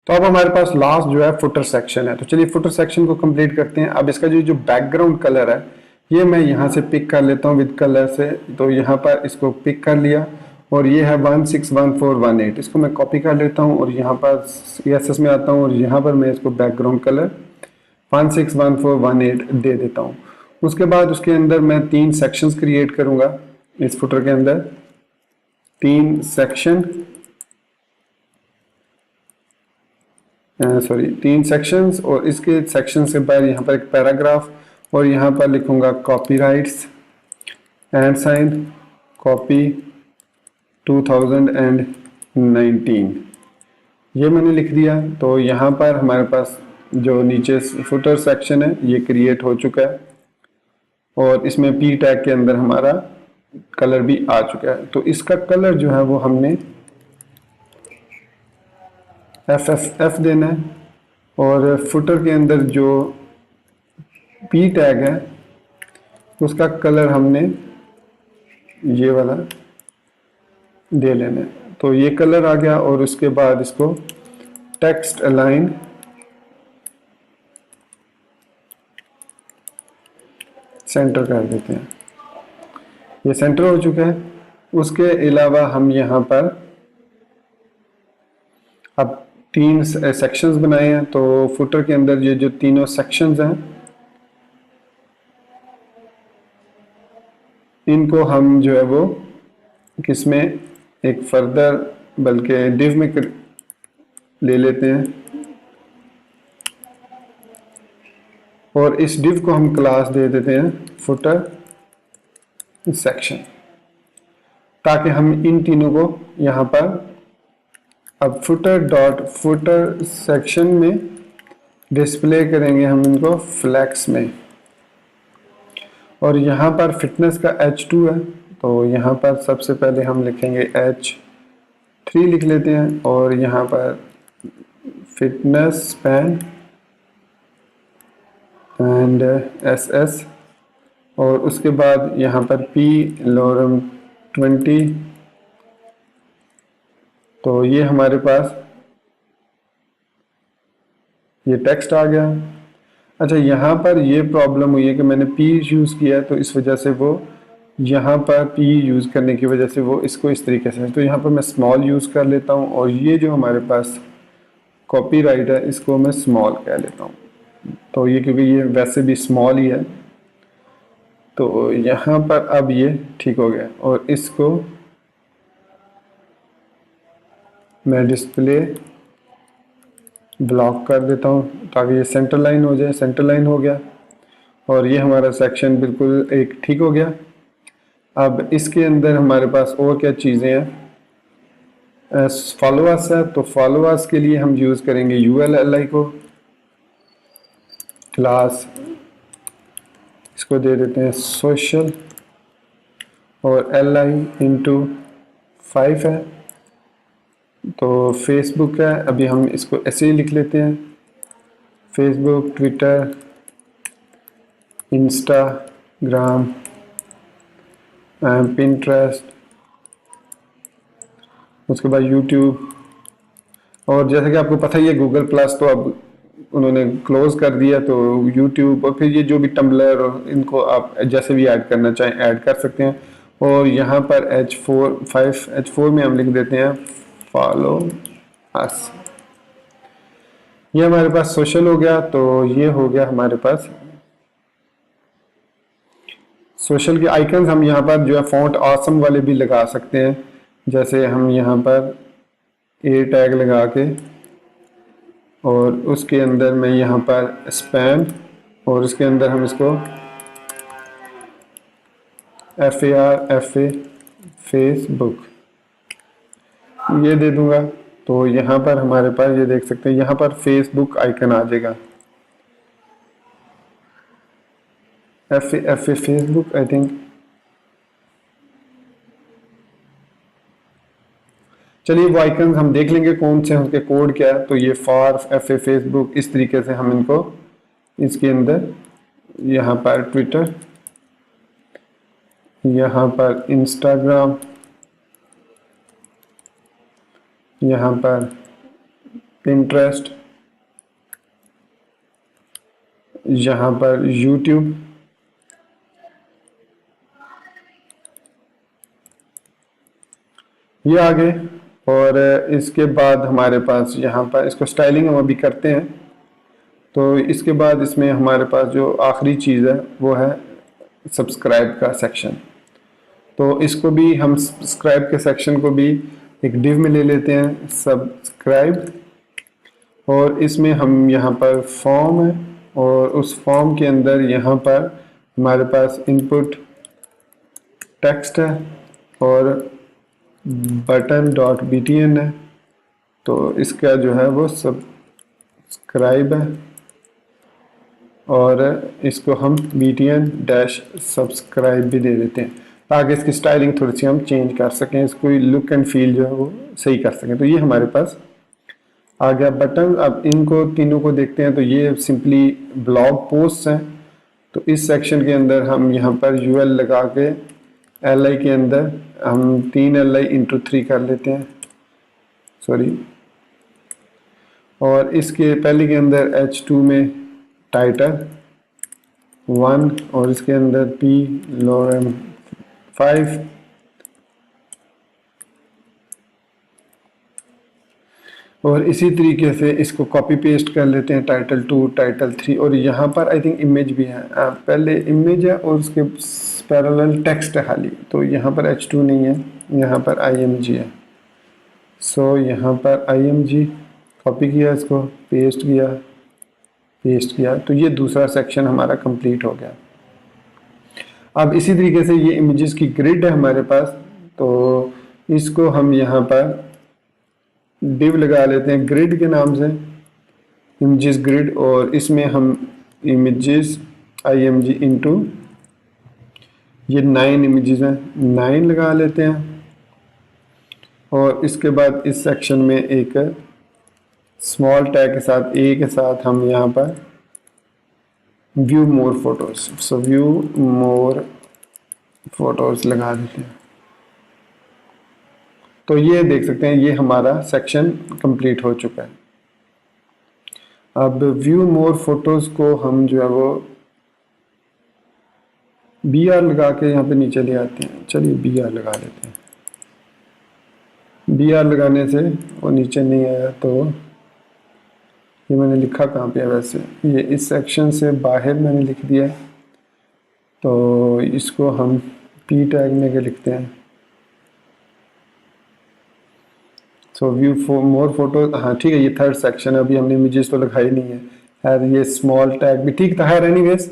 तो अब हमारे पास लास्ट जो है फुटर सेक्शन है। तो चलिए फुटर सेक्शन को कंप्लीट करते हैं। अब इसका जो बैकग्राउंड कलर है ये मैं यहाँ से पिक कर लेता हूँ विद कलर से। तो यहाँ पर इसको पिक कर लिया और ये है 161418, इसको मैं कॉपी कर लेता हूँ और यहाँ पर CSS में आता हूँ और यहाँ पर मैं इसको बैकग्राउंड कलर 161418 दे देता हूँ। उसके बाद उसके अंदर मैं 3 सेक्शंस क्रिएट करूँगा। इस फुटर के अंदर 3 सेक्शन, सॉरी 3 सेक्शंस, और इसके सेक्शन से बाहर यहाँ पर एक पैराग्राफ और यहाँ पर लिखूंगा कॉपीराइट्स एंड साइन कॉपी 2019, ये मैंने लिख दिया। तो यहाँ पर हमारे पास जो नीचे फुटर सेक्शन है ये क्रिएट हो चुका है और इसमें पी टैग के अंदर हमारा कलर भी आ चुका है। तो इसका कलर जो है वो हमने FF देना है और फुटर के अंदर जो पी टैग है उसका कलर हमने ये वाला दे लेना है। तो ये कलर आ गया और उसके बाद इसको टेक्स्ट अलाइन सेंटर कर देते हैं। ये सेंटर हो चुका है। उसके अलावा हम यहाँ पर अब 3 सेक्शंस बनाए हैं। तो फुटर के अंदर ये जो तीनों सेक्शंस हैं इनको हम जो है वो किसमें एक फर्दर बल्कि डिव में ले लेते हैं और इस डिव को हम क्लास दे देते हैं फुटर सेक्शन, ताकि हम इन तीनों को यहाँ पर अब फुटर सेक्शन में डिस्प्ले करेंगे हम इनको फ्लैक्स में। और यहाँ पर फिटनेस का H2 है तो यहाँ पर सबसे पहले हम लिखेंगे H3 लिख लेते हैं और यहाँ पर फिटनेस स्पैन एंड SS और उसके बाद यहाँ पर P लॉरम 20। तो ये हमारे पास ये टेक्स्ट आ गया। अच्छा, यहाँ पर ये प्रॉब्लम हुई है कि मैंने P यूज़ किया है तो इस वजह से वो यहाँ पर P यूज़ करने की वजह से वो इसको इस तरीके से, तो यहाँ पर मैं स्मॉल यूज़ कर लेता हूँ और ये जो हमारे पास कॉपीराइट है इसको मैं स्मॉल कह लेता हूँ। तो ये क्योंकि ये वैसे भी स्मॉल ही है तो यहाँ पर अब ये ठीक हो गया और इसको मैं डिस्प्ले ब्लॉक कर देता हूँ ताकि ये सेंटर लाइन हो जाए। सेंटर लाइन हो गया और ये हमारा सेक्शन बिल्कुल एक ठीक हो गया। अब इसके अंदर हमारे पास और क्या चीज़ें हैं, फॉलोअर्स है। तो फॉलोअर्स के लिए हम यूज़ करेंगे ULLI को, क्लास इसको दे देते हैं सोशल और LI इंटू 5 है। तो फेसबुक है, अभी हम इसको ऐसे ही लिख लेते हैं फेसबुक, ट्विटर, इंस्टाग्राम, पिंटरेस्ट, उसके बाद यूट्यूब। और जैसे कि आपको पता ही है गूगल प्लस तो अब उन्होंने क्लोज कर दिया, तो यूट्यूब और फिर ये जो भी टम्बलर और इनको आप जैसे भी ऐड करना चाहें ऐड कर सकते हैं। और यहाँ पर H4 में हम लिख देते हैं फॉलो अस। ये हमारे पास सोशल हो गया। तो ये हो गया हमारे पास सोशल के आइकन्स। हम यहाँ पर जो है फॉन्ट ऑसम वाले भी लगा सकते हैं, जैसे हम यहाँ पर A टैग लगा के और उसके अंदर मैं यहाँ पर स्पैम और उसके अंदर हम इसको FAR फेसबुक ये दे दूंगा। तो यहाँ पर हमारे पास ये देख सकते हैं यहाँ पर फेसबुक आइकन आ जाएगा, FA फेसबुक आई थिंक। चलिए वो आइकन हम देख लेंगे कौन से, उनके कोड क्या है। तो ये फॉर FA फेसबुक, इस तरीके से हम इनको इसके अंदर यहाँ पर ट्विटर, यहाँ पर इंस्टाग्राम, यहाँ पर पिंटरेस्ट, यहाँ पर यूट्यूब, ये आ गए। और इसके बाद हमारे पास यहाँ पर इसको स्टाइलिंग हम अभी करते हैं। तो इसके बाद इसमें हमारे पास जो आखिरी चीज़ है वो है सब्सक्राइब का सेक्शन। तो इसको भी हम सब्सक्राइब के सेक्शन को भी एक डिव में ले लेते हैं, सब्सक्राइब। और इसमें हम यहाँ पर फॉर्म है और उस फॉर्म के अंदर यहाँ पर हमारे पास इनपुट टेक्स्ट है और बटन डॉट btn है। तो इसका जो है वो सब्सक्राइब है और इसको हम btn डैश सब्सक्राइब भी दे देते हैं ताकि इसकी स्टाइलिंग थोड़ी सी हम चेंज कर सकें, इसको लुक एंड फील जो है वो सही कर सकें। तो ये हमारे पास आ गया बटन। अब इनको तीनों को देखते हैं। तो ये सिंपली ब्लॉग पोस्ट हैं। तो इस सेक्शन के अंदर हम यहाँ पर यूएल लगा के li के अंदर हम 3 li इंटू 3 कर लेते हैं, सॉरी। और इसके पहले के अंदर h2 में टाइटल 1 और इसके अंदर p lorem 5 और इसी तरीके से इसको कॉपी पेस्ट कर लेते हैं, टाइटल 2 टाइटल 3। और यहाँ पर आई थिंक इमेज भी है, पहले इमेज है और उसके पैरेलल टेक्स्ट है खाली। तो यहाँ पर h2 नहीं है, यहाँ पर img है। सो यहाँ पर img कॉपी किया, इसको पेस्ट किया। तो ये दूसरा सेक्शन हमारा कंप्लीट हो गया। अब इसी तरीके से ये इमेजेस की ग्रिड है हमारे पास। तो इसको हम यहाँ पर डिव लगा लेते हैं ग्रिड के नाम से, इमेजेस ग्रिड। और इसमें हम इमेजेस img इंटू ये 9 इमेजेस हैं, 9 लगा लेते हैं। और इसके बाद इस सेक्शन में एक स्मॉल टैग के साथ a के साथ हम यहाँ पर व्यू मोर फोटोज, सो व्यू मोर फोटोज लगा देते हैं। तो ये देख सकते हैं ये हमारा सेक्शन कंप्लीट हो चुका है। अब व्यू मोर फोटोज को हम जो है वो BR लगा के यहाँ पे नीचे ले आते हैं। चलिए BR लगा लेते हैं। BR लगाने से वो नीचे नहीं आया। तो ये मैंने लिखा कहाँ पे है, वैसे ये इस सेक्शन से बाहर मैंने लिख दिया। तो इसको हम P टैग में के लिखते हैं। सो व्यू मोर फोटो, हाँ ठीक है, ये थर्ड सेक्शन है। अभी हमने इमेजेस तो लगाई नहीं है यार, ये स्मॉल टैग भी ठीक था। है एनीवेज,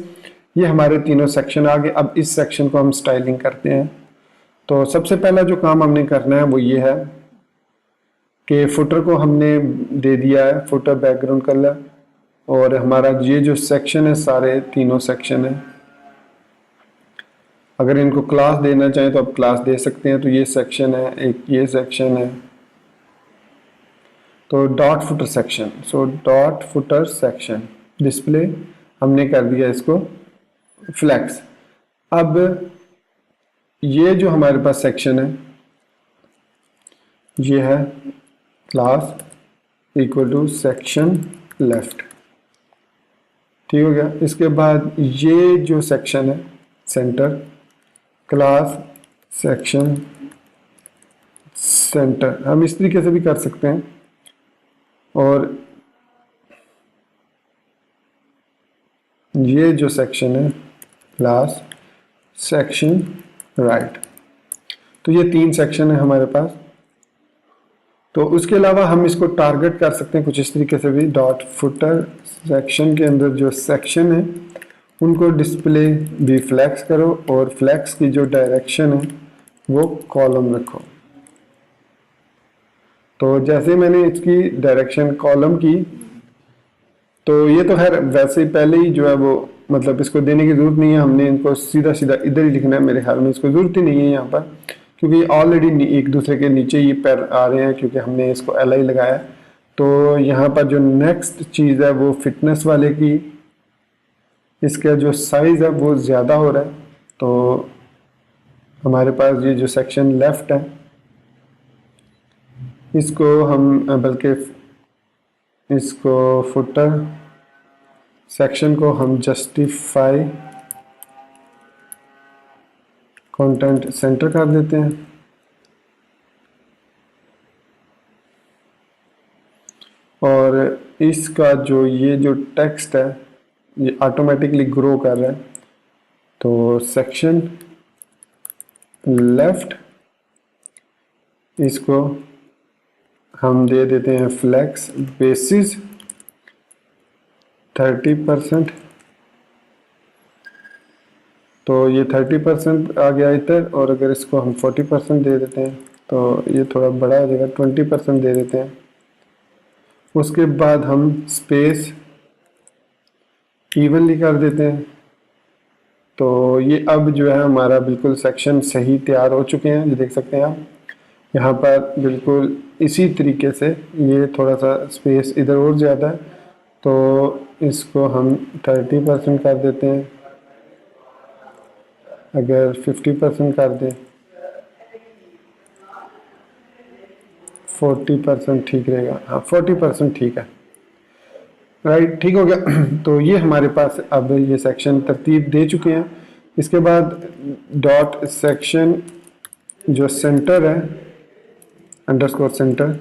ये हमारे तीनों सेक्शन आ गए। अब इस सेक्शन को हम स्टाइलिंग करते हैं। तो सबसे पहला जो काम हमने करना है वो ये है कि फुटर को हमने दे दिया है फुटर बैकग्राउंड कलर। और हमारा ये जो सेक्शन है, सारे तीनों सेक्शन है, अगर इनको क्लास देना चाहें तो आप क्लास दे सकते हैं। तो ये सेक्शन है, एक ये सेक्शन है। तो dot footer section, so dot footer section display हमने कर दिया इसको फ्लैक्स। अब ये जो हमारे पास सेक्शन है ये है class equal to section left, ठीक हो गया। इसके बाद ये जो सेक्शन है सेंटर, क्लास सेक्शन सेंटर, हम इस तरीके से भी कर सकते हैं। और ये जो सेक्शन है क्लास सेक्शन राइट। तो ये 3 सेक्शन है हमारे पास। तो उसके अलावा हम इसको टारगेट कर सकते हैं कुछ इस तरीके से भी, डॉट फुटर सेक्शन के अंदर जो सेक्शन है उनको डिस्प्ले भी फ्लैक्स करो और फ्लैक्स की जो डायरेक्शन है वो कॉलम रखो। तो जैसे मैंने इसकी डायरेक्शन कॉलम की, तो ये तो खैर वैसे ही पहले ही जो है वो मतलब इसको देने की ज़रूरत नहीं है। हमने इनको सीधा सीधा इधर ही लिखना है। मेरे ख्याल में इसको ज़रूरत ही नहीं है यहाँ पर, क्योंकि ऑलरेडी एक दूसरे के नीचे ये पैर आ रहे हैं क्योंकि हमने इसको LI लगाया। तो यहाँ पर जो नेक्स्ट चीज़ है वो फिटनेस वाले की, इसका जो साइज़ है वो ज़्यादा हो रहा है। तो हमारे पास ये जो सेक्शन लेफ्ट है इसको हम बल्कि इसको फुटर सेक्शन को हम जस्टिफाई कंटेंट सेंटर कर देते हैं। और इसका ये जो टेक्स्ट है ये ऑटोमेटिकली ग्रो कर रहा है, तो सेक्शन लेफ्ट इसको हम दे देते हैं फ्लेक्स बेसिस 30%। तो ये 30% आ गया इधर, और अगर इसको हम 40% दे देते हैं तो ये थोड़ा बड़ा हो जाएगा, 20% दे देते हैं। उसके बाद हम स्पेस इवनली कर देते हैं। तो ये अब जो है हमारा बिल्कुल सेक्शन सही तैयार हो चुके हैं, ये देख सकते हैं आप यहाँ पर बिल्कुल इसी तरीके से। ये थोड़ा सा स्पेस इधर और ज़्यादा है, तो इसको हम 30% कर देते हैं। अगर 50% कर दें, 40% ठीक रहेगा। हाँ 40% ठीक है, राइट, ठीक हो गया। तो ये हमारे पास अब ये सेक्शन तरतीब दे चुके हैं। इसके बाद डॉट सेक्शन जो सेंटर है अंडरस्कोर सेंटर,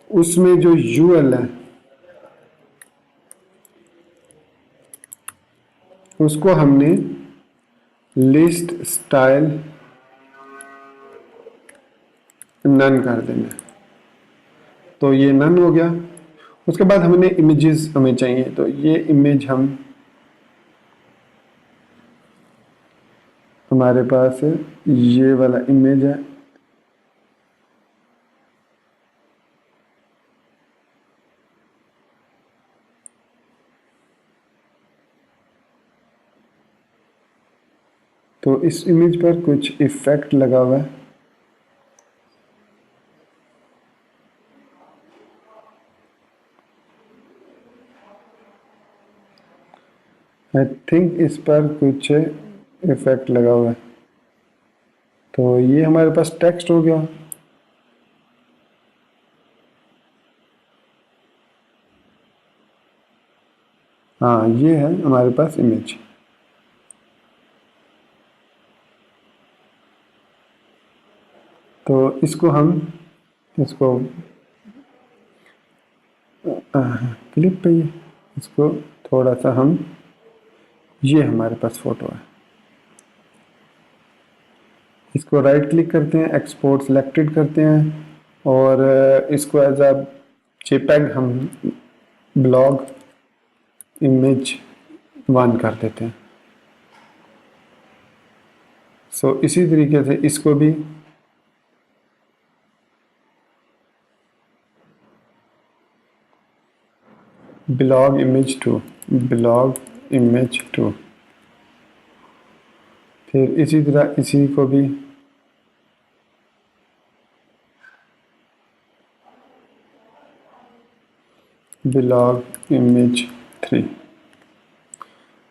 उसमें जो यूएल है उसको हमने लिस्ट स्टाइल नन कर देना। तो ये नन हो गया। उसके बाद हमें इमेजेस हमें चाहिए, तो ये इमेज हमारे पास ये वाला इमेज है। तो इस इमेज पर कुछ इफेक्ट लगा हुआ है। आई थिंक इस पर कुछ इफेक्ट लगा हुआ है। तो ये हमारे पास टेक्स्ट हो गया। हाँ ये है हमारे पास इमेज। तो इसको हम क्लिप पे इसको थोड़ा सा हम, ये हमारे पास फोटो है, इसको राइट क्लिक करते हैं, एक्सपोर्ट सिलेक्टेड करते हैं, और इसको एज अ जेपीईजी हम ब्लॉग इमेज 1 कर देते हैं। सो इसी तरीके से इसको भी ब्लॉग इमेज 2, फिर इसी तरह इसी को भी ब्लॉग इमेज 3।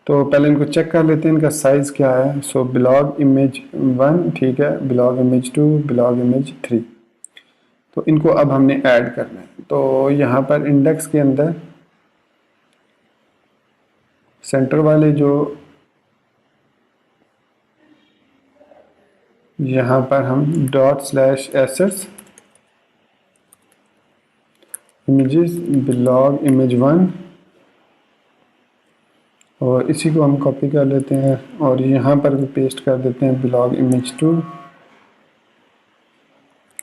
तो पहले इनको चेक कर लेते हैं इनका साइज़ क्या है। सो ब्लॉग इमेज 1 ठीक है, ब्लॉग इमेज 2, ब्लॉग इमेज 3। तो इनको अब हमने ऐड करना है। तो यहाँ पर इंडेक्स के अंदर सेंटर वाले जो यहाँ पर हम ./assets images ब्लॉग इमेज 1, और इसी को हम कॉपी कर लेते हैं और यहाँ पर भी पेस्ट कर देते हैं ब्लॉग इमेज 2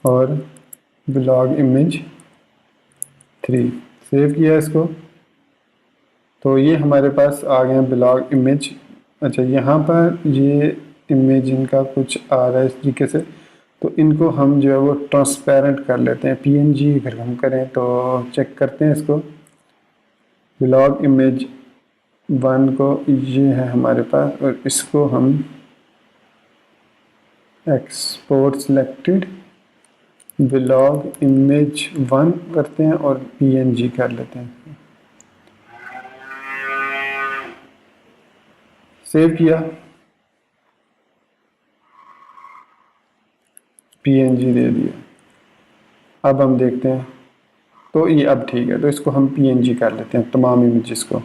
और ब्लॉग इमेज 3। सेव किया इसको। तो ये हमारे पास आ गए ब्लॉग इमेज। अच्छा यहाँ पर ये इमेज इनका कुछ आ रहा है इस तरीके से, तो इनको हम जो है वो ट्रांसपेरेंट कर लेते हैं। पीएनजी अगर हम करें तो चेक करते हैं इसको। ब्लॉग इमेज 1 को ये है हमारे पास, और इसको हम एक्सपोर्ट सिलेक्टेड ब्लॉग इमेज 1 करते हैं और पीएनजी कर लेते हैं। सेव किया, पीएनजी दे दिया। अब हम देखते हैं तो ये अब ठीक है, तो इसको हम png कर लेते हैं तमाम इमेजेस को।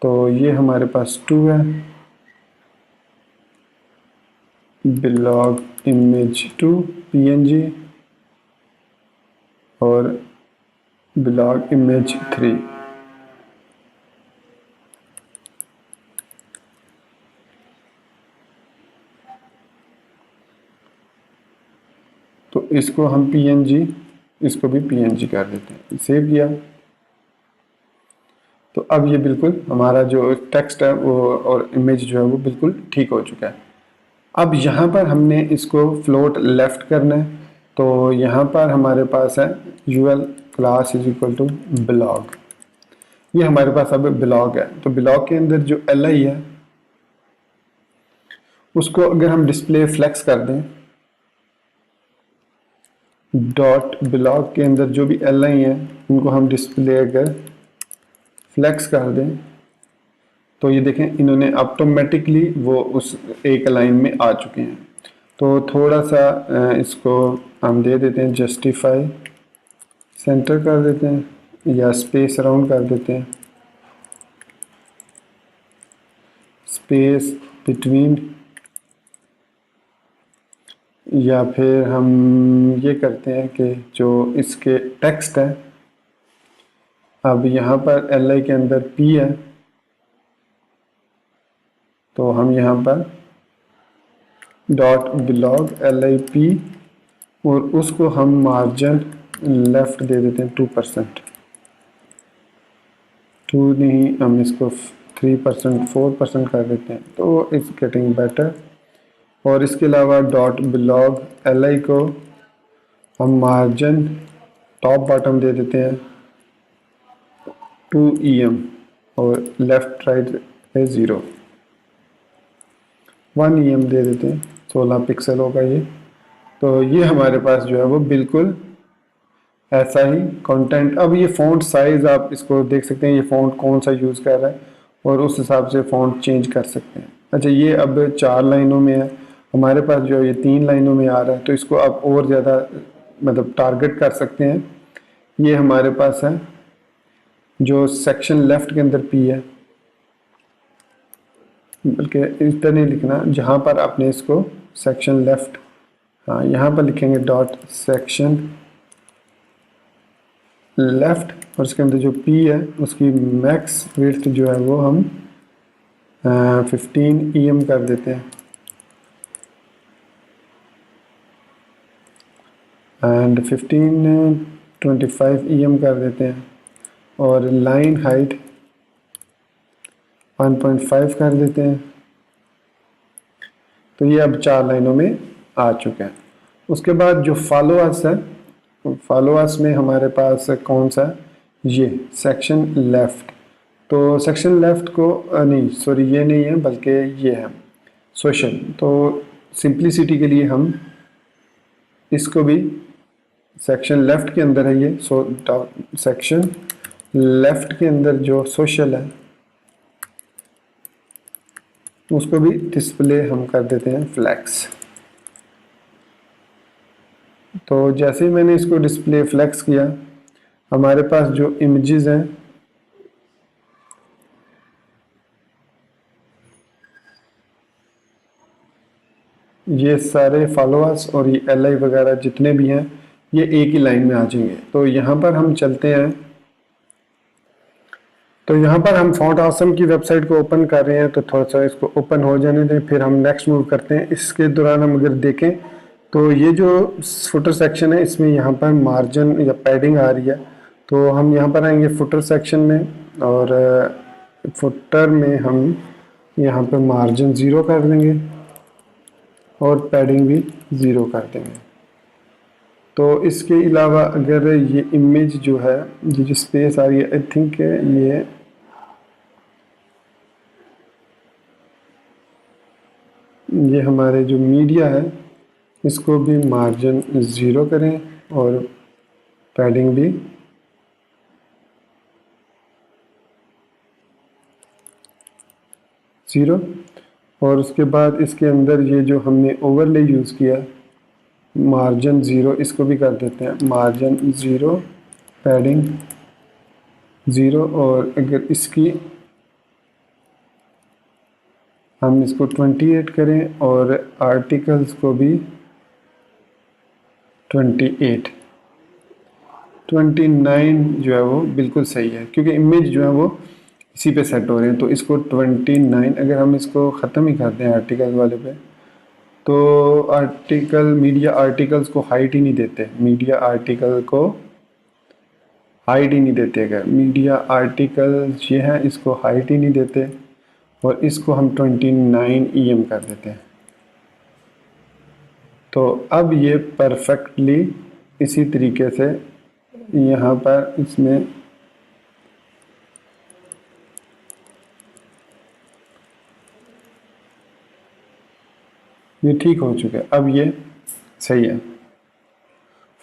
तो ये हमारे पास 2 है, बिलॉग इमेज 2 png और बिलॉग इमेज 3। तो इसको हम png, इसको भी png कर देते हैं। सेव किया तो अब ये बिल्कुल हमारा जो टेक्स्ट है वो और इमेज जो है वो बिल्कुल ठीक हो चुका है। अब यहाँ पर हमने इसको फ्लोट लेफ्ट करना है, तो यहाँ पर हमारे पास है UL class is equal to blog. ये हमारे पास अब ब्लॉग है, तो ब्लॉग के अंदर जो li है उसको अगर हम डिस्प्ले फ्लेक्स कर दें, डॉट ब्लॉग के अंदर जो भी li है उनको हम डिस्प्ले अगर फ्लेक्स कर दें, तो ये देखें इन्होंने ऑटोमेटिकली वो उस एक लाइन में आ चुके हैं। तो थोड़ा सा इसको हम दे देते हैं जस्टिफाई, सेंटर कर देते हैं या स्पेस अराउंड कर देते हैं, स्पेस बिटवीन, या फिर हम ये करते हैं कि जो इसके टेक्स्ट है, अब यहाँ पर li के अंदर p है, तो हम यहाँ पर डॉट ब्लॉग lip और उसको हम मार्जिन लेफ्ट दे देते हैं 2%, 2 नहीं, हम इसको 3% 4% कर देते हैं, तो इट्स गेटिंग बेटर। और इसके अलावा डॉट ब्लॉग li को हम मार्जिन टॉप बॉटम दे देते हैं 2 em और लेफ्ट राइट है 0, 1 em दे देते हैं, 16 पिक्सल होगा ये। तो ये हमारे पास जो है वो बिल्कुल ऐसा ही कंटेंट। अब ये फ़ॉन्ट साइज़ आप इसको देख सकते हैं, ये फ़ॉन्ट कौन सा यूज़ कर रहा है और उस हिसाब से फ़ॉन्ट चेंज कर सकते हैं। अच्छा, ये अब 4 लाइनों में है, हमारे पास जो ये 3 लाइनों में आ रहा है, तो इसको आप और ज़्यादा मतलब टारगेट कर सकते हैं। ये हमारे पास है जो सेक्शन लेफ़्ट के अंदर p है, बल्कि इस तरह नहीं लिखना, जहाँ पर आपने इसको सेक्शन लेफ़्ट, हाँ यहाँ पर लिखेंगे डॉट सेक्शन लेफ़्ट और इसके अंदर जो p है उसकी मैक्स विड्थ जो है वो हम 15 em कर देते हैं एंड 25 em कर देते हैं और लाइन हाइट 1.5 कर देते हैं। तो ये अब 4 लाइनों में आ चुके हैं। उसके बाद जो फॉलोअर्स है, फॉलोअर्स में हमारे पास कौन सा, ये सेक्शन लेफ़्ट। तो सेक्शन लेफ़्ट को नहीं, सॉरी ये नहीं है बल्कि ये है सोशल। तो सिंप्लिसिटी के लिए हम इसको भी सेक्शन लेफ़्ट के अंदर है ये, सेक्शन लेफ़्ट के अंदर जो सोशल है उसको भी डिस्प्ले हम कर देते हैं फ्लैक्स। तो जैसे ही मैंने इसको डिस्प्ले फ्लैक्स किया, हमारे पास जो इमेजेस हैं ये सारे फॉलोअर्स और ये li वगैरह जितने भी हैं ये एक ही लाइन में आ जाएंगे। तो यहाँ पर हम चलते हैं, तो यहाँ पर हम फॉन्ट ऑसम की वेबसाइट को ओपन कर रहे हैं, तो थोड़ा सा इसको ओपन हो जाने दें, फिर हम नेक्स्ट मूव करते हैं। इसके दौरान हम अगर देखें तो ये जो फुटर सेक्शन है इसमें यहाँ पर मार्जिन या पैडिंग आ रही है, तो हम यहाँ पर आएंगे फुटर सेक्शन में और फुटर में हम यहाँ पर मार्जिन 0 कर देंगे और पैडिंग भी 0 कर देंगे। तो इसके अलावा अगर ये इमेज जो है, ये जो स्पेस आ रही है, आई थिंक ये हमारे जो मीडिया है इसको भी मार्जिन 0 करें और पैडिंग भी 0। और उसके बाद इसके अंदर ये जो हमने ओवरले यूज़ किया मार्जिन 0, इसको भी कर देते हैं मार्जिन 0 पैडिंग 0, और अगर इसकी हम इसको 28 करें और आर्टिकल्स को भी 29, 29 जो है वो बिल्कुल सही है, क्योंकि इमेज जो है वो इसी पे सेट हो रहे हैं। तो इसको 29, अगर हम इसको ख़त्म ही कर दें आर्टिकल वाले पे, तो आर्टिकल मीडिया आर्टिकल्स को हाइट ही नहीं देते, मीडिया आर्टिकल को हाइट ही नहीं देते। अगर मीडिया आर्टिकल्स ये हैं, इसको हाइट ही नहीं देते, और इसको हम 29 EM कर देते हैं। तो अब ये परफेक्टली इसी तरीके से यहाँ पर इसमें ये ठीक हो चुका है। अब ये सही है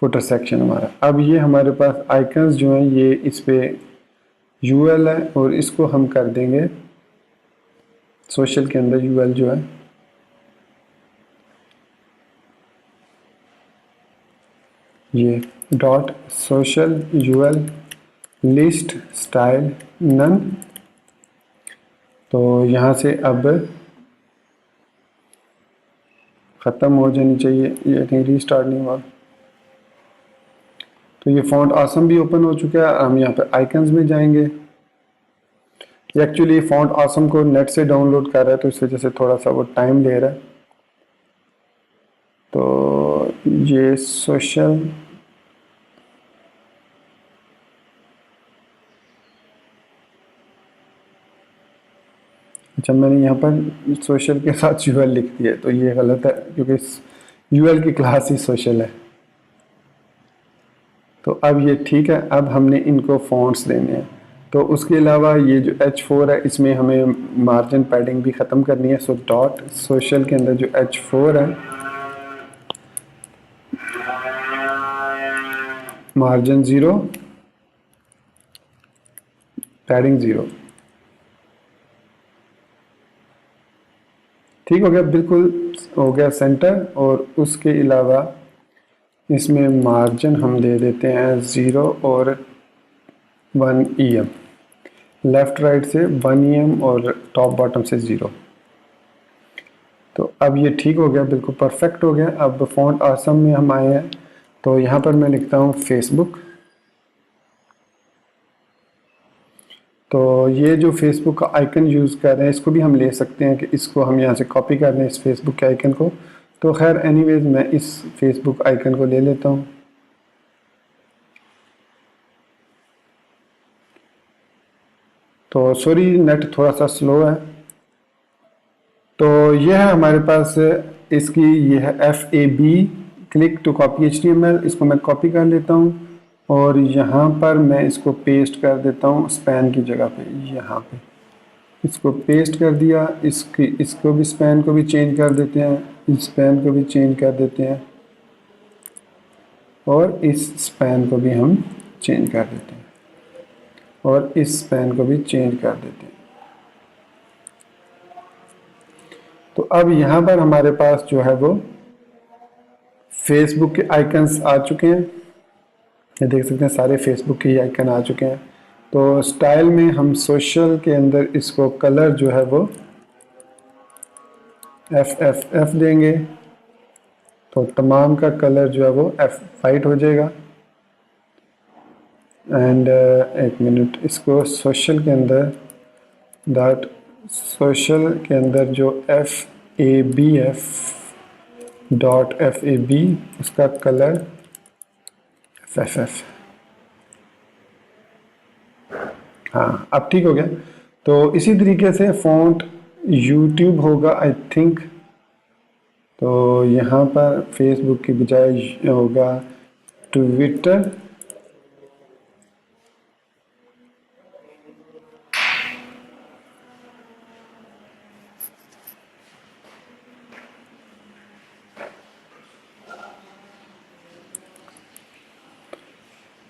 फुटर सेक्शन हमारा। अब ये हमारे पास आइकन्स जो हैं ये इस पे UL है, और इसको हम कर देंगे सोशल के अंदर UL जो है ये dot social UL list style none. तो यहाँ से अब ख़त्म हो जानी चाहिए, ये नहीं रीस्टार्ट नहीं हुआ। तो ये फॉन्ट आसम भी ओपन हो चुका है। हम यहाँ पे आइकन्स में जाएंगे। एक्चुअली फॉन्ट आसम को नेट से डाउनलोड कर रहा है, तो इस वजह से थोड़ा सा वो टाइम ले रहा है। तो ये सोशल अच्छा, मैंने यहाँ पर सोशल के साथ UL लिख दिया, तो ये गलत है, क्योंकि UL की क्लास ही सोशल है। तो अब ये ठीक है। अब हमने इनको फॉन्ट्स देने हैं। तो उसके अलावा ये जो H4 है, इसमें हमें मार्जिन पैडिंग भी ख़त्म करनी है। सो डॉट सोशल के अंदर जो H4 है, मार्जिन 0, पैडिंग 0। ठीक हो गया, बिल्कुल हो गया सेंटर। और उसके अलावा इसमें मार्जिन हम दे देते हैं 0 और 1 EM, लेफ़्ट राइट से 1 EM और टॉप बॉटम से 0। तो अब ये ठीक हो गया, बिल्कुल परफेक्ट हो गया। अब फॉन्ट आसम में हम आए हैं, तो यहाँ पर मैं लिखता हूँ फेसबुक। तो ये जो फेसबुक का आइकन यूज़ कर रहे हैं, इसको भी हम ले सकते हैं कि इसको हम यहाँ से कॉपी कर लें इस फेसबुक के आइकन को। तो खैर एनीवेज मैं इस फेसबुक आइकन को ले लेता हूँ। तो सॉरी, नेट थोड़ा सा स्लो है। तो यह है हमारे पास इसकी, ये है FAB click to copy HTML। इसको मैं कॉपी कर लेता हूँ, और यहाँ पर मैं इसको पेस्ट कर देता हूँ स्पैन की जगह पे। यहाँ पे इसको पेस्ट कर दिया। इसको भी स्पैन को भी चेंज कर देते हैं, इस स्पैन को भी चेंज कर देते हैं, और इस स्पैन को भी हम चेंज कर देते हैं, और इस स्पैन को भी चेंज कर देते हैं। तो अब यहाँ पर हमारे पास जो है वो फेसबुक के आइकन्स आ चुके हैं। ये देख सकते हैं सारे फेसबुक के आइकन आ चुके हैं। तो स्टाइल में हम सोशल के अंदर इसको कलर जो है वो FFF देंगे, तो तमाम का कलर जो है वो वाइट हो जाएगा। एंड एक मिनट, इसको सोशल के अंदर डॉट सोशल के अंदर जो FABF डॉट FAB उसका कलर FFF। हाँ, अब ठीक हो गया। तो इसी तरीके से फ़ॉन्ट YouTube होगा आई थिंक। तो यहाँ पर फेसबुक की बजाय होगा ट्विटर।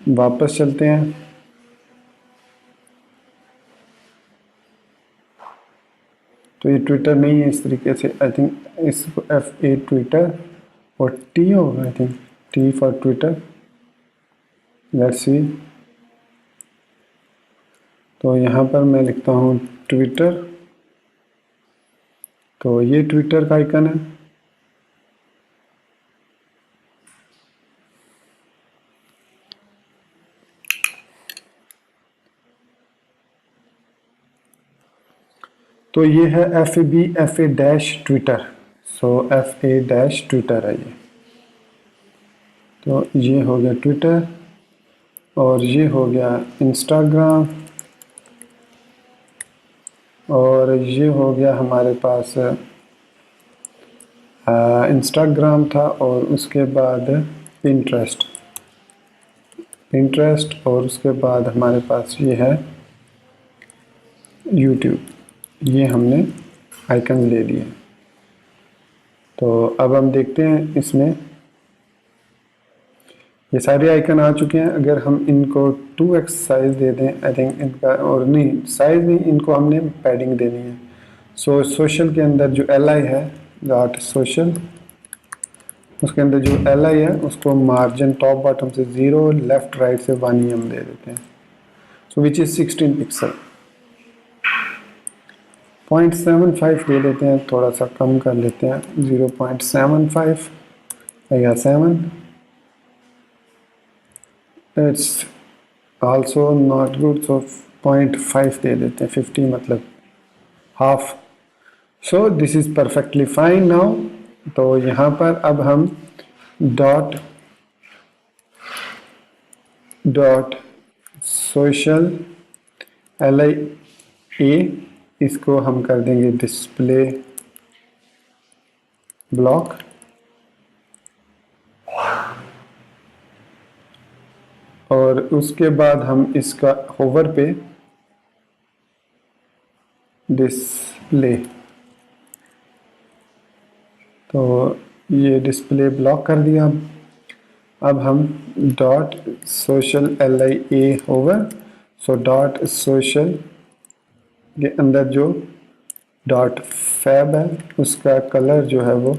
वापस चलते हैं। तो ये ट्विटर नहीं है, इस तरीके से आई थिंक इसको FA ट्विटर और T होगा, I think T for Twitter. Let's see. तो यहाँ पर मैं लिखता हूँ ट्विटर, तो ये ट्विटर का आइकन है। तो ये है FA डैश ट्विटर, सो FA डैश ट्विटर है ये। तो ये हो गया ट्विटर और ये हो गया इंस्टाग्राम और ये हो गया हमारे पास इंस्टाग्राम था और उसके बाद पिंटरेस्ट और उसके बाद हमारे पास ये है यूट्यूब। ये हमने आइकन ले लिए। तो अब हम देखते हैं इसमें ये सारे आइकन आ चुके हैं। अगर हम इनको 2x साइज दे दें, आई थिंक इनका, और नहीं साइज नहीं, इनको हमने पैडिंग देनी है। सो सोशल के अंदर जो LI है डॉट सोशल, उसके अंदर जो LI है उसको मार्जिन टॉप बॉटम से 0, लेफ्ट राइट से 1 ही हम दे देते हैं। सो विच इज़ 16 पिक्सल। 0.75 ले लेते हैं, थोड़ा सा कम कर लेते हैं, 0.75 या 7। इट्स आल्सो नॉट गुड, सो 0.5 दे देते हैं, 50 मतलब half. So this is perfectly fine now. तो यहाँ पर अब हम डॉट सोशल LIA, इसको हम कर देंगे डिस्प्ले ब्लॉक। और उसके बाद हम इसका होवर पे डिस्प्ले, तो ये डिस्प्ले ब्लॉक कर दिया। अब हम dot social LIA hover, so dot social के अंदर जो डॉट फैब है उसका कलर जो है वो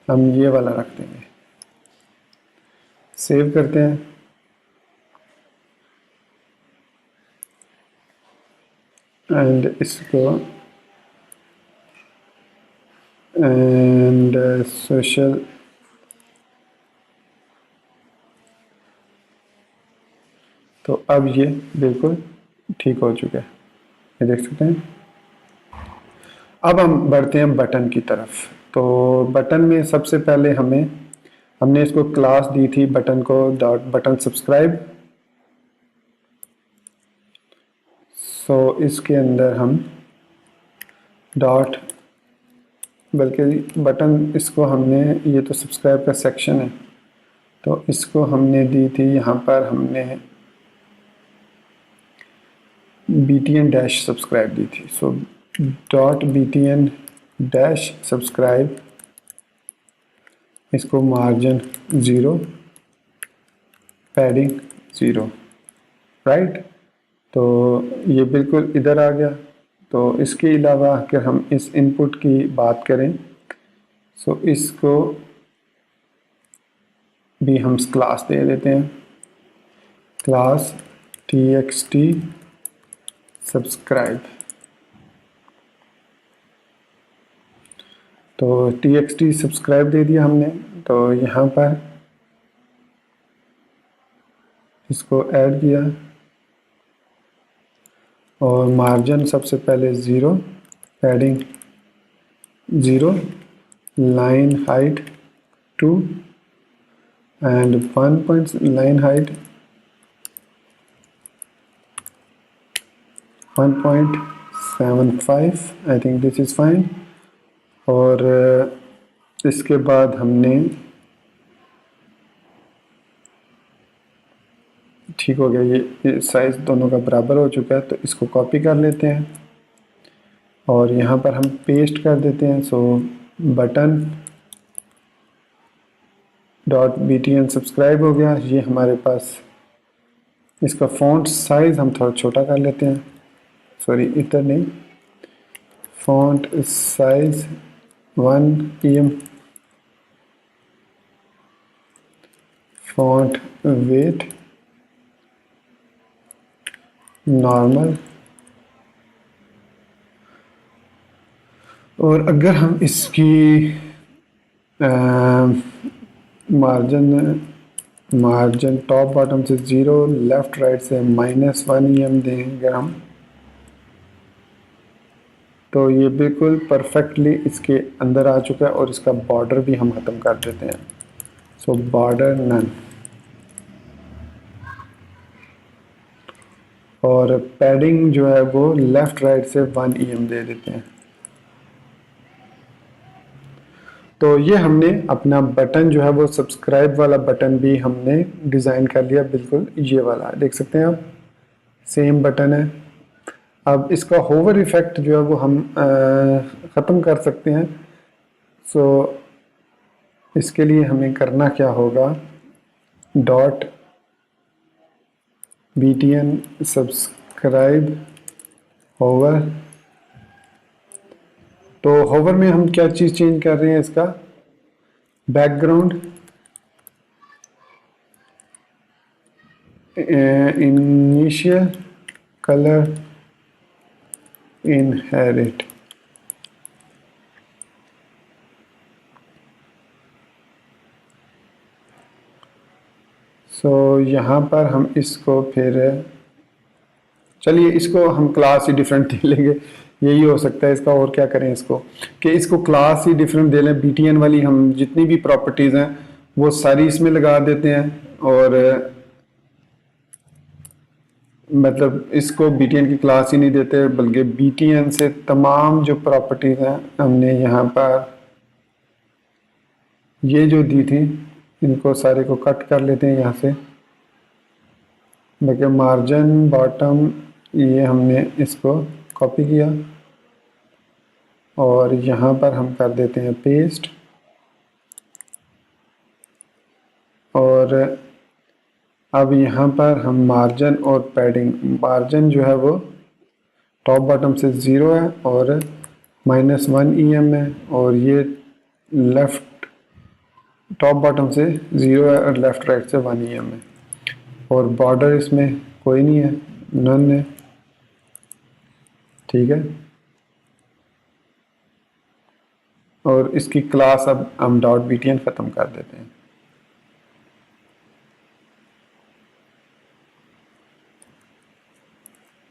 हम ये वाला रख देंगे। सेव करते हैं एंड इसको एंड सोशल तो अब ये बिल्कुल ठीक हो चुका है, ये देख सकते हैं। अब हम बढ़ते हैं बटन की तरफ। तो बटन में सबसे पहले हमने इसको क्लास दी थी बटन को, डॉट बटन सब्सक्राइब। सो इसके अंदर हम डॉट, बल्कि बटन इसको हमने, ये तो सब्सक्राइब का सेक्शन है, तो इसको हमने दी थी, यहाँ पर हमने BTN डैश सब्सक्राइब दी थी। So dot BTN dash subscribe, इसको मार्जिन 0, पैडिंग 0, राइट। तो ये बिल्कुल इधर आ गया। तो इसके अलावा अगर हम इस इनपुट की बात करें, सो इसको भी हम क्लास दे देते हैं, क्लास TXT सब्सक्राइब। तो TXT सब्सक्राइब दे दिया हमने। तो यहाँ पर इसको ऐड किया और मार्जिन सबसे पहले 0, padding 0, line height 2 and 1 line height 1.75, I think this is fine. और इसके बाद हमने, ठीक हो गया, ये साइज़ दोनों का बराबर हो चुका है। तो इसको कॉपी कर लेते हैं और यहाँ पर हम पेस्ट कर देते हैं। सो बटन डॉट BTN सब्सक्राइब हो गया। ये हमारे पास, इसका फ़ॉन्ट साइज़ हम थोड़ा छोटा कर लेते हैं, सॉरी इधर नहीं, font size 1 pm font weight normal, और अगर हम इसकी मार्जिन टॉप बॉटम से 0, लेफ्ट राइट से -1 देंगे हम, तो ये बिल्कुल परफेक्टली इसके अंदर आ चुका है। और इसका बॉर्डर भी हम ख़त्म कर देते हैं। सो बॉर्डर नन, और पैडिंग जो है वो लेफ्ट राइट से 1 EM दे देते हैं। तो ये हमने अपना बटन जो है वो सब्सक्राइब वाला बटन भी हमने डिज़ाइन कर लिया, बिल्कुल ये वाला देख सकते हैं आप, सेम बटन है। अब इसका होवर इफेक्ट जो है वो हम ख़त्म कर सकते हैं। सो इसके लिए हमें करना क्या होगा, डॉट btn सब्सक्राइब होवर। तो होवर में हम क्या चीज़ चेंज कर रहे हैं, इसका बैकग्राउंड इनिशियल कलर इनहेरिट। सो यहाँ पर हम इसको फिर चलिए इसको हम क्लास ही डिफरेंट दे लेंगे, यही हो सकता है इसका। और क्या करें इसको, कि इसको क्लास ही डिफरेंट दे लें। BTN वाली हम जितनी भी प्रॉपर्टीज़ हैं वो सारी इसमें लगा देते हैं, और मतलब इसको BTN की क्लास ही नहीं देते, बल्कि BTN से तमाम जो प्रॉपर्टीज़ हैं हमने यहाँ पर ये जो दी थी, इनको सारे को कट कर लेते हैं यहाँ से। देखिए मार्जिन बॉटम, ये हमने इसको कॉपी किया और यहाँ पर हम कर देते हैं पेस्ट। और अब यहाँ पर हम मार्जिन और पैडिंग, मार्जिन जो है वो टॉप बॉटम से 0 है और -1 EM है, और ये लेफ़्ट टॉप बॉटम से 0 है और लेफ़्ट राइट से 1 EM है। और बॉर्डर इसमें कोई नहीं है, नन है, ठीक है। और इसकी क्लास अब हम डॉट BTN ख़त्म कर देते हैं।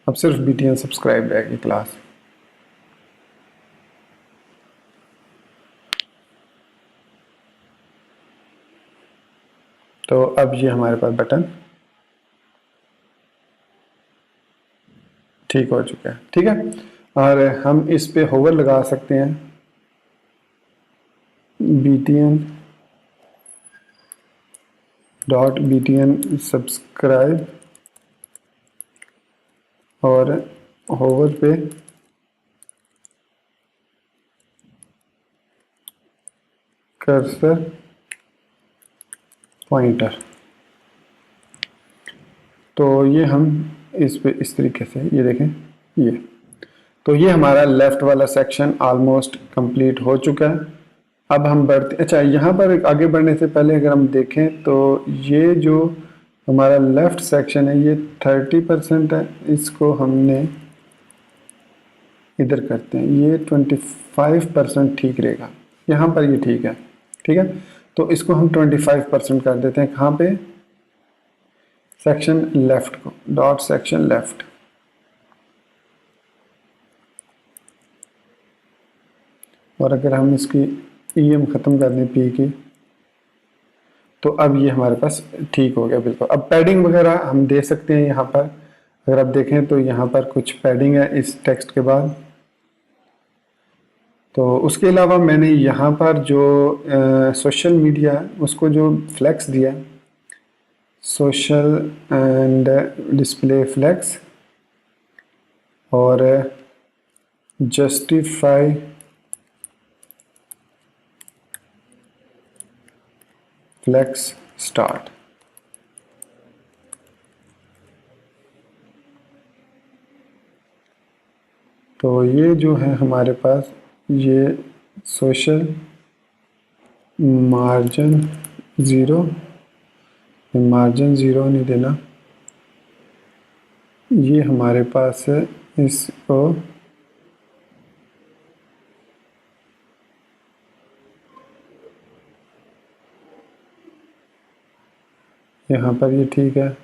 अब सिर्फ BTN सब्सक्राइब रहेगी क्लास। तो अब ये हमारे पास बटन ठीक हो चुका है, ठीक है। और हम इस पे होवर लगा सकते हैं, BTN डॉट BTN सब्सक्राइब, और होवर पे कर्सर पॉइंटर। तो ये हम इस पे इस तरीके से, ये देखें ये, तो ये हमारा लेफ़्ट वाला सेक्शन ऑलमोस्ट कंप्लीट हो चुका है। अब हम बढ़ते, अच्छा यहाँ पर आगे बढ़ने से पहले अगर हम देखें तो ये जो हमारा लेफ़्ट सेक्शन है ये 30% है, इसको हमने इधर करते हैं, ये 25% ठीक रहेगा। यहाँ पर ये ठीक है, ठीक है। तो इसको हम 25% कर देते हैं, कहाँ पे, सेक्शन लेफ़्ट को, डॉट सेक्शन लेफ़्ट। और अगर हम इसकी EM ख़त्म कर दें P की, तो अब ये हमारे पास ठीक हो गया बिल्कुल। अब पैडिंग वगैरह हम दे सकते हैं यहाँ पर। अगर आप देखें तो यहाँ पर कुछ पैडिंग है इस टेक्स्ट के बाद। तो उसके अलावा मैंने यहाँ पर जो सोशल मीडिया है उसको जो फ्लेक्स दिया, सोशल एंड डिस्प्ले फ्लेक्स, और जस्टिफाई फ्लेक्स स्टार्ट। तो ये जो है हमारे पास, ये सोशल मार्जिन 0 मार्जिन 0 नहीं देना, ये हमारे पास है, इसको यहाँ पर ये ठीक है।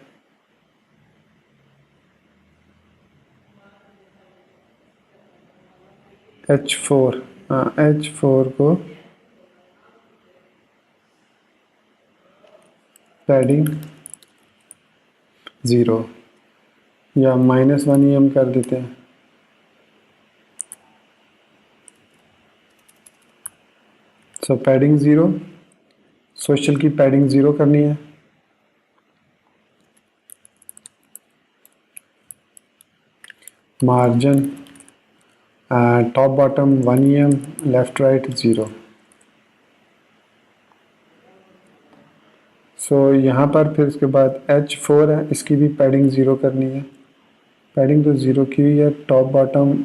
H4, हाँ H4 को पैडिंग 0 या -1 कर देते हैं। सो पैडिंग 0, सोशल की पैडिंग 0 करनी है। Margin top bottom 1 em, left right 0। सो यहाँ पर फिर उसके बाद H4 है, इसकी भी पैडिंग 0 करनी है। पैडिंग तो 0 की हुई है। टॉप बॉटम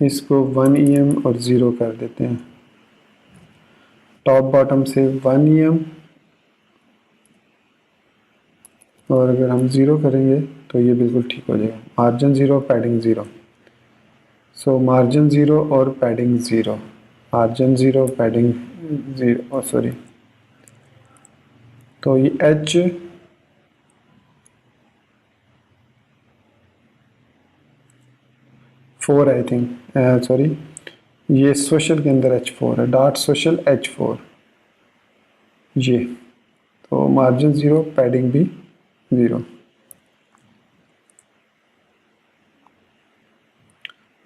इसको 1 em और 0 कर देते हैं। टॉप बॉटम से 1 em और अगर हम 0 करेंगे तो ये बिल्कुल ठीक हो जाएगा। Margin 0, padding 0। सो मार्जिन 0 और पैडिंग 0, मार्जिन 0, पैडिंग 0, सॉरी। तो ये H4 आई थिंक, सॉरी, ये सोशल के अंदर H4 है, डॉट सोशल H4 ये। तो मार्जिन 0, पैडिंग भी 0।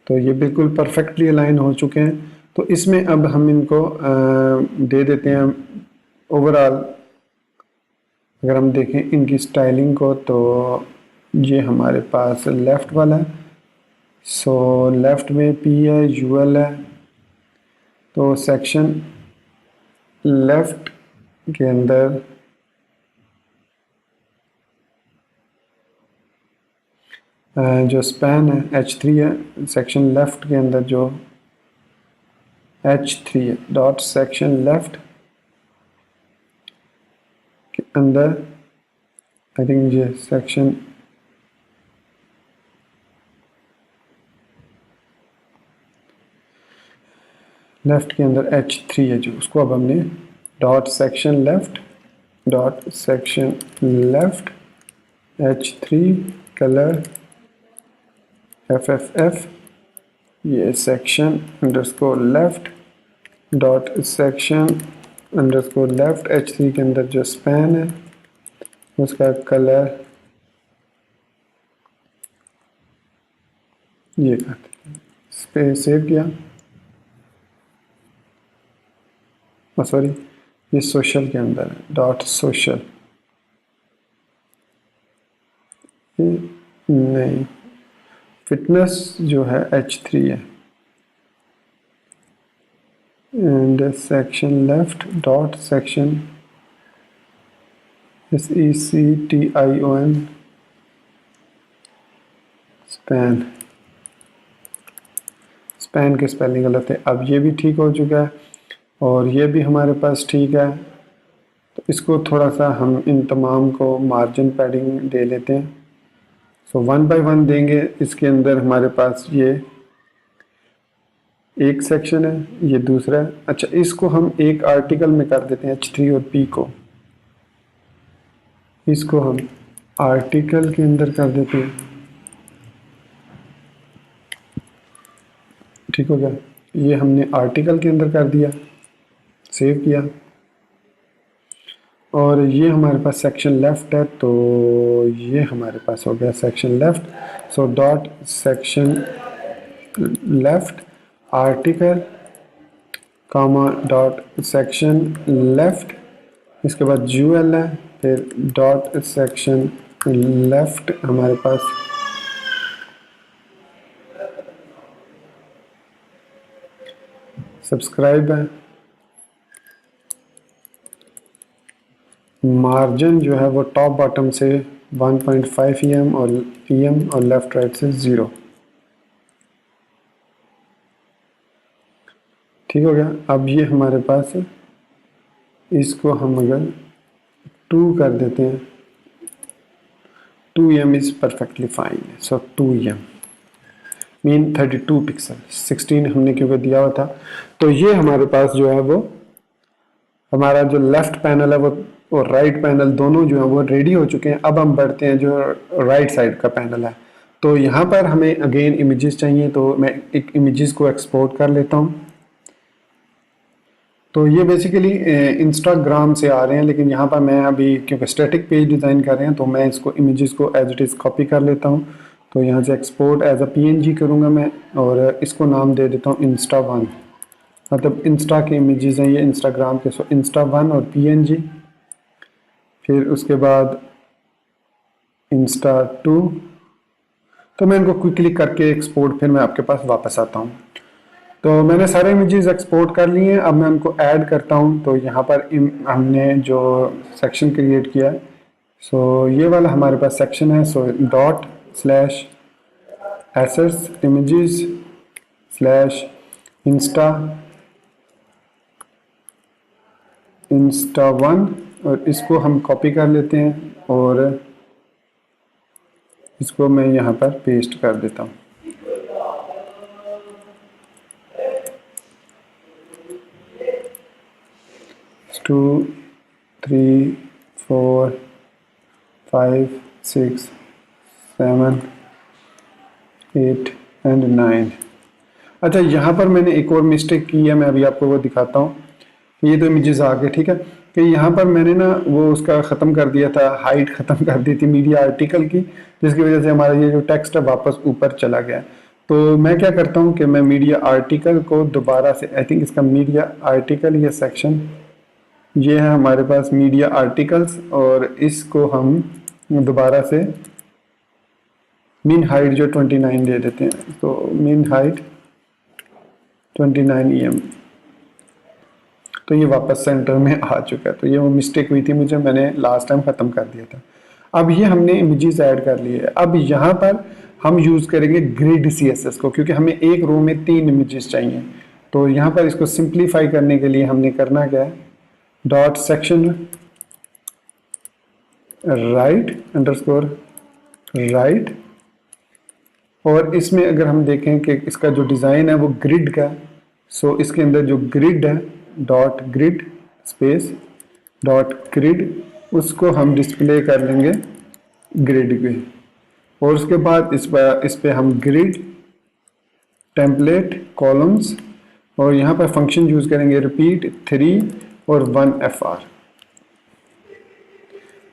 तो ये बिल्कुल परफेक्टली अलाइन हो चुके हैं। तो इसमें अब हम इनको दे देते हैं ओवरऑल। अगर हम देखें इनकी स्टाइलिंग को तो ये हमारे पास लेफ़्ट वाला है। सो लेफ़्ट में P है, UL है। तो सेक्शन लेफ़्ट के अंदर जो स्पैन है H3 है। सेक्शन लेफ़्ट के अंदर जो H3 है, डॉट सेक्शन लेफ़्ट के अंदर आई थिंक ये सेक्शन लेफ़्ट के अंदर H3 है जो, उसको अब हमने dot section left H3 colour FFF, ये section underscore left dot section underscore left H3 के अंदर जो स्पैन है उसका कलर ये करते हैं। इस पर सेव किया, सॉरी ये सोशल के अंदर है, डॉट सोशल, नहीं फिटनेस जो है H3 है। And section left dot section SECTION span, span के स्पेलिंग गलत है। अब ये भी ठीक हो चुका है और ये भी हमारे पास ठीक है। तो इसको थोड़ा सा हम इन तमाम को मार्जिन पैडिंग दे लेते हैं। सो 1 बाय 1 देंगे। इसके अंदर हमारे पास ये एक सेक्शन है, ये दूसरा है। अच्छा, इसको हम एक आर्टिकल में कर देते हैं H3 और P को, इसको हम आर्टिकल के अंदर कर देते हैं। ठीक हो गया, ये हमने आर्टिकल के अंदर कर दिया, सेव किया। और ये हमारे पास सेक्शन लेफ्ट है, तो ये हमारे पास हो गया section left. So dot section left article comma dot section left, इसके बाद UL है, फिर डॉट सेक्शन लेफ्ट हमारे पास सब्सक्राइब है। मार्जिन जो है वो टॉप बॉटम से 1.5 em और लेफ्ट राइट से 0। ठीक हो गया। अब ये हमारे पास, इसको हम अगर 2 कर देते हैं। 2m is perfectly fine. So 2m mean 32 pixel, 16 हमने क्योंकि दिया हुआ था। तो ये हमारे पास जो है वो हमारा जो लेफ्ट पैनल है वो और राइट पैनल दोनों जो है वो रेडी हो चुके हैं। अब हम बढ़ते हैं जो राइट साइड का पैनल है। तो यहाँ पर हमें अगेन इमेजेस चाहिए, तो मैं एक इमेजेस को एक्सपोर्ट कर लेता हूँ। तो ये बेसिकली इंस्टाग्राम से आ रहे हैं, लेकिन यहाँ पर मैं अभी क्योंकि स्टैटिक पेज डिज़ाइन कर रहे हैं तो मैं इसको इमेजेस को एज इट इज़ कॉपी कर लेता हूँ। तो यहाँ से एक्सपोर्ट एज अ पीएनजी करूँगा मैं, और इसको नाम दे देता हूँ Insta1। मतलब इंस्टा के इमेजेस हैं ये, इंस्टाग्राम के। सो Insta1 और पीएनजी, फिर उसके बाद Insta2। तो मैं इनको क्विकली करके एक्सपोर्ट, फिर मैं आपके पास वापस आता हूँ। तो मैंने सारे इमेजेस एक्सपोर्ट कर लिए हैं। अब मैं उनको ऐड करता हूँ। तो यहाँ पर हमने जो सेक्शन क्रिएट किया है, सो ये वाला हमारे पास सेक्शन है। So dot slash assets images slash इंस्टा1, और इसको हम कॉपी कर लेते हैं और इसको मैं यहाँ पर पेस्ट कर देता हूँ। 2 3 4 5 6 7 8 एंड 9। अच्छा, यहाँ पर मैंने एक और मिस्टेक की है, मैं अभी आपको वो दिखाता हूँ। ये तो इमेजेस आ गए, ठीक है। कि यहाँ पर मैंने ना वो उसका ख़त्म कर दिया था, हाइट ख़त्म कर दी थी मीडिया आर्टिकल की, जिसकी वजह से हमारा ये जो टेक्स्ट है वापस ऊपर चला गया। तो मैं क्या करता हूँ कि मैं मीडिया आर्टिकल को दोबारा से, आई थिंक इसका मीडिया आर्टिकल ये सेक्शन, ये है हमारे पास मीडिया आर्टिकल्स, और इसको हम दोबारा से मीन हाइट जो 29 दे देते हैं। तो मीन हाइट 29 EM। तो ये वापस सेंटर में आ चुका है। तो ये वो मिस्टेक हुई थी मुझे, मैंने लास्ट टाइम ख़त्म कर दिया था। अब ये हमने इमेजेस ऐड कर लिए। अब यहाँ पर हम यूज़ करेंगे ग्रिड CSS को, क्योंकि हमें एक रो में 3 इमेजेस चाहिए। तो यहाँ पर इसको सिंप्लीफाई करने के लिए हमने करना क्या है, dot section right underscore right, और इसमें अगर हम देखें कि इसका जो डिज़ाइन है वो ग्रिड का, सो इसके अंदर जो ग्रिड है, dot grid space dot grid, उसको हम डिस्प्ले कर लेंगे ग्रिड पे। और उसके बाद इस पे हम ग्रिड टेम्पलेट कॉलम्स, और यहाँ पर फंक्शन यूज़ करेंगे रिपीट 3 और 1 FR,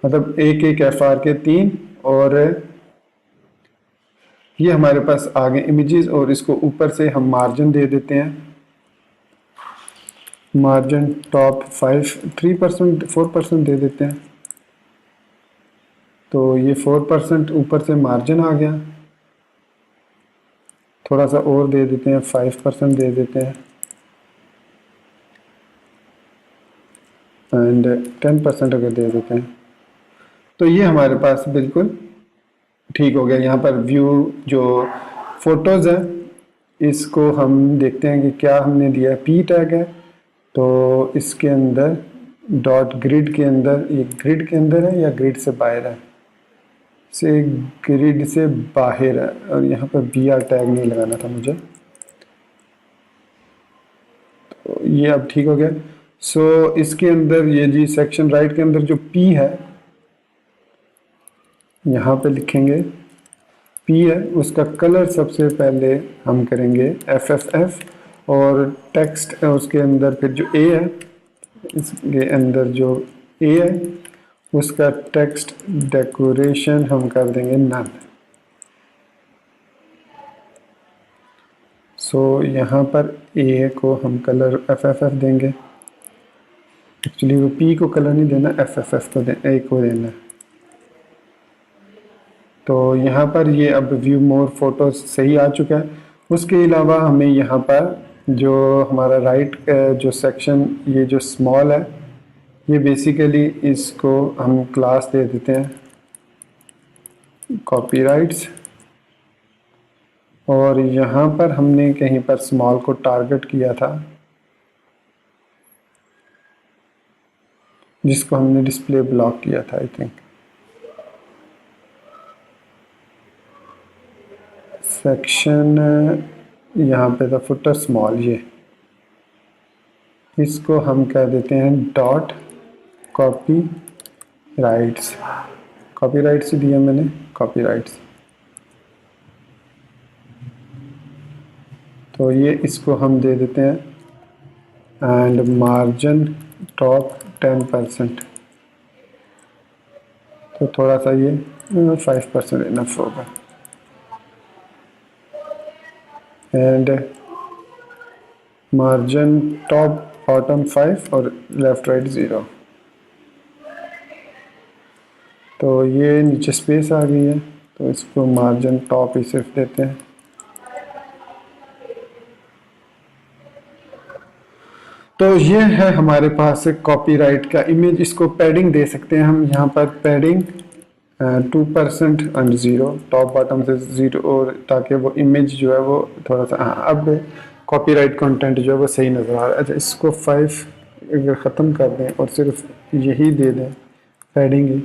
मतलब एक FR के 3। और ये हमारे पास आ गए इमेजेस, और इसको ऊपर से हम मार्जिन दे देते हैं, मार्जिन टॉप 3% 4% दे देते हैं। तो ये 4% ऊपर से मार्जिन आ गया। थोड़ा सा और दे देते हैं, 5% दे देते हैं, एंड 10% अगर दे देते हैं। तो ये हमारे पास बिल्कुल ठीक हो गया। यहाँ पर व्यू जो फोटोज़ है, इसको हम देखते हैं कि क्या हमने दिया है, P टैग है। तो इसके अंदर डॉट ग्रिड के अंदर, ये ग्रिड के अंदर है या ग्रिड से बाहर है, से ग्रिड से बाहर है, और यहाँ पर BR टैग नहीं लगाना था मुझे। तो ये अब ठीक हो गया। सो इसके अंदर ये जी सेक्शन राइट के अंदर जो P है, यहाँ पे लिखेंगे P है, उसका कलर सबसे पहले हम करेंगे FFF, और टेक्स्ट उसके अंदर फिर जो A है, इसके अंदर जो A है उसका टेक्स्ट डेकोरेशन हम कर देंगे नन। सो यहाँ पर A को हम कलर FFF देंगे। एक्चुअली वो P को कलर नहीं देना, FFF को A को देना। तो यहाँ पर ये अब व्यू मोर फोटोज सही आ चुका है। उसके अलावा हमें यहाँ पर जो हमारा राइट जो सेक्शन, ये जो स्मॉल है, ये बेसिकली इसको हम क्लास दे देते हैं कॉपीराइट्स, और यहाँ पर हमने कहीं पर स्मॉल को टारगेट किया था, जिसको हमने डिस्प्ले ब्लॉक किया था आई थिंक। सेक्शन यहाँ पे था फुटर स्मॉल, ये इसको हम कह देते हैं dot copy rights. Copy rights ही दिया मैंने, कॉपी राइट्स। तो ये इसको हम दे देते हैं एंड मार्जिन टॉप 10%। तो थोड़ा सा ये 5% इनफ होगा। एंड मार्जिन टॉप बॉटम 5 और लेफ्ट राइट 0। तो ये नीचे स्पेस आ गई है, तो इसको मार्जिन टॉप ही सिर्फ देते हैं। तो ये है हमारे पास कॉपीराइट का इमेज। इसको पैडिंग दे सकते हैं हम यहाँ पर, पैडिंग 2% एंड 0, टॉप बॉटम से 0, और ताकि वो इमेज जो है वो थोड़ा सा, हाँ अब कॉपीराइट कंटेंट जो है वो सही नज़र आ रहा है। अच्छा, इसको 5 अगर ख़त्म कर दें और सिर्फ यही दे दें पैडिंग ही,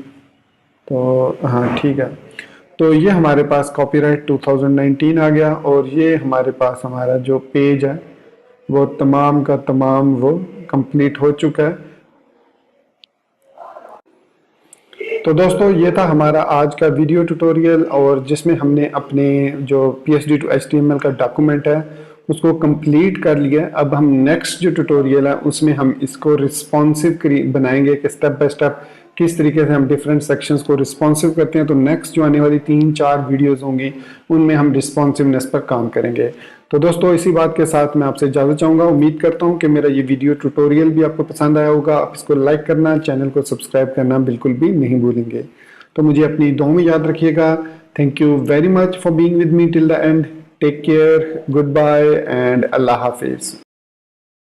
तो हाँ ठीक है। तो ये हमारे पास कॉपीराइट 2019 आ गया, और ये हमारे पास हमारा जो पेज है वो तमाम का तमाम वो कंप्लीट हो चुका है। तो दोस्तों ये था हमारा आज का वीडियो ट्यूटोरियल, और जिसमें हमने अपने जो PSD to HTML का डॉक्यूमेंट है उसको कंप्लीट कर लिया। अब हम नेक्स्ट जो ट्यूटोरियल है उसमें हम इसको रिस्पॉन्सिव बनाएंगे कि स्टेप बाय स्टेप किस तरीके से हम डिफरेंट सेक्शंस को रिस्पॉन्सिव करते हैं। तो नेक्स्ट जो आने वाली 3-4 वीडियोस होंगी उनमें हम रिस्पॉन्सिवनेस पर काम करेंगे। तो दोस्तों इसी बात के साथ मैं आपसे इजाज़त चाहूँगा। उम्मीद करता हूँ कि मेरा ये वीडियो ट्यूटोरियल भी आपको पसंद आया होगा। आप इसको लाइक करना, चैनल को सब्सक्राइब करना बिल्कुल भी नहीं भूलेंगे। तो मुझे अपनी दुआओं में याद रखिएगा। Thank you very much for being with me till the end. Take care, good bye and अल्लाह हाफिज़।